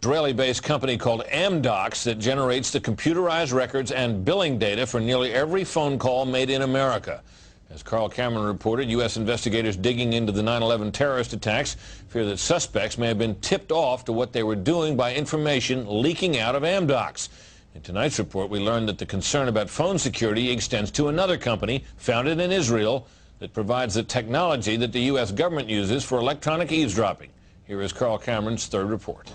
Israeli-based company called FAUX that generates the computerized records and billing data for nearly every phone call made in America. As Carl Cameron reported, U.S. investigators digging into the 9/11 terrorist attacks fear that suspects may have been tipped off to what they were doing by information leaking out of FAUX. In tonight's report, we learned that the concern about phone security extends to another company founded in Israel that provides the technology that the U.S. government uses for electronic eavesdropping. Here is Carl Cameron's third report.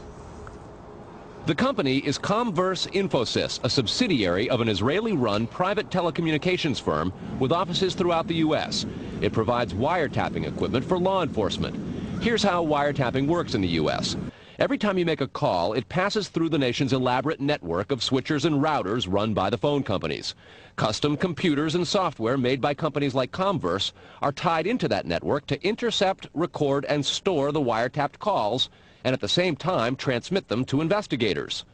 The company is Comverse Infosys, a subsidiary of an Israeli-run private telecommunications firm with offices throughout the U.S. It provides wiretapping equipment for law enforcement. Here's how wiretapping works in the U.S. Every time you make a call, it passes through the nation's elaborate network of switchers and routers run by the phone companies. Custom computers and software made by companies like Comverse are tied into that network to intercept, record, and store the wiretapped calls, and at the same time transmit them to investigators.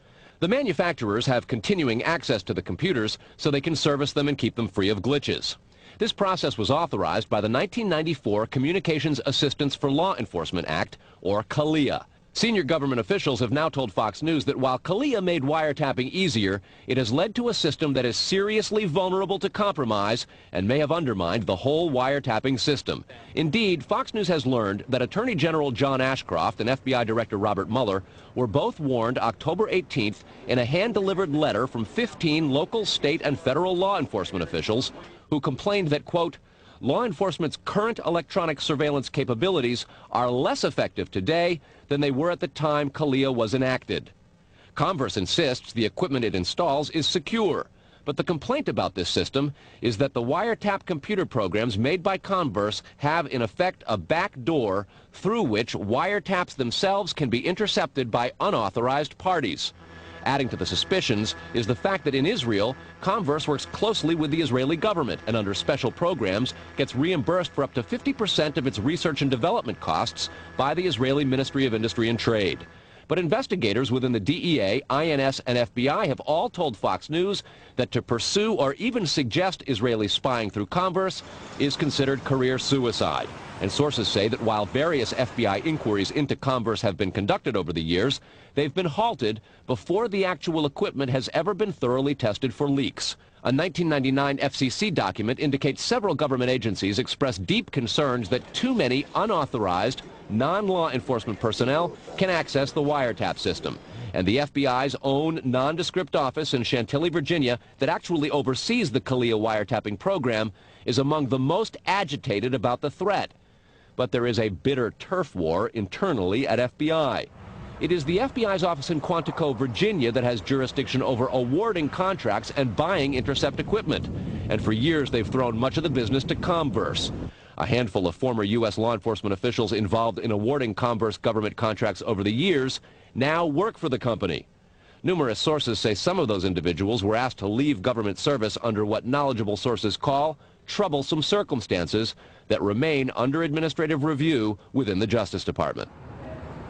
The manufacturers have continuing access to the computers so they can service them and keep them free of glitches. This process was authorized by the 1994 Communications Assistance for Law Enforcement Act, or CALEA. Senior government officials have now told Fox News that while CALEA made wiretapping easier, it has led to a system that is seriously vulnerable to compromise and may have undermined the whole wiretapping system. Indeed, Fox News has learned that Attorney General John Ashcroft and FBI Director Robert Mueller were both warned October 18th in a hand-delivered letter from 15 local, state, and federal law enforcement officials who complained that, quote, law enforcement's current electronic surveillance capabilities are less effective today than they were at the time CALEA was enacted. Comverse insists the equipment it installs is secure, but the complaint about this system is that the wiretap computer programs made by Comverse have in effect a back door through which wiretaps themselves can be intercepted by unauthorized parties. Adding to the suspicions is the fact that in Israel, Comverse works closely with the Israeli government and under special programs gets reimbursed for up to 50% of its research and development costs by the Israeli Ministry of Industry and Trade. But investigators within the DEA, INS, and FBI have all told Fox News that to pursue or even suggest Israeli spying through Comverse is considered career suicide. And sources say that while various FBI inquiries into Comverse have been conducted over the years, they've been halted before the actual equipment has ever been thoroughly tested for leaks. A 1999 FCC document indicates several government agencies expressed deep concerns that too many unauthorized, non-law enforcement personnel can access the wiretap system. And the FBI's own nondescript office in Chantilly, Virginia, that actually oversees the CALEA wiretapping program, is among the most agitated about the threat. But there is a bitter turf war internally at FBI. It is the FBI's office in Quantico, Virginia that has jurisdiction over awarding contracts and buying intercept equipment. And for years they've thrown much of the business to Comverse. A handful of former U.S. law enforcement officials involved in awarding Comverse government contracts over the years now work for the company. Numerous sources say some of those individuals were asked to leave government service under what knowledgeable sources call troublesome circumstances that remain under administrative review within the Justice Department.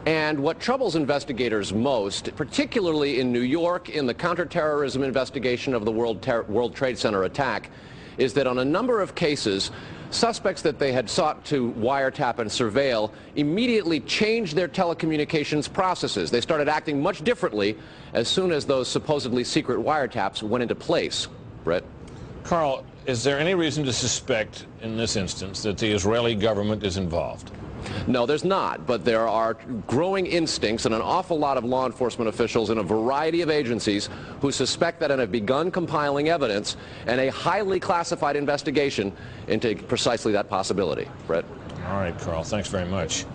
And what troubles investigators most, particularly in New York in the counterterrorism investigation of the World Trade Center attack, is that on a number of cases, suspects that they had sought to wiretap and surveil immediately changed their telecommunications processes. They started acting much differently as soon as those supposedly secret wiretaps went into place. Brett? Carl, is there any reason to suspect in this instance that the Israeli government is involved? No, there's not, but there are growing instincts and an awful lot of law enforcement officials in a variety of agencies who suspect that and have begun compiling evidence and a highly classified investigation into precisely that possibility. Brett? All right, Carl, thanks very much.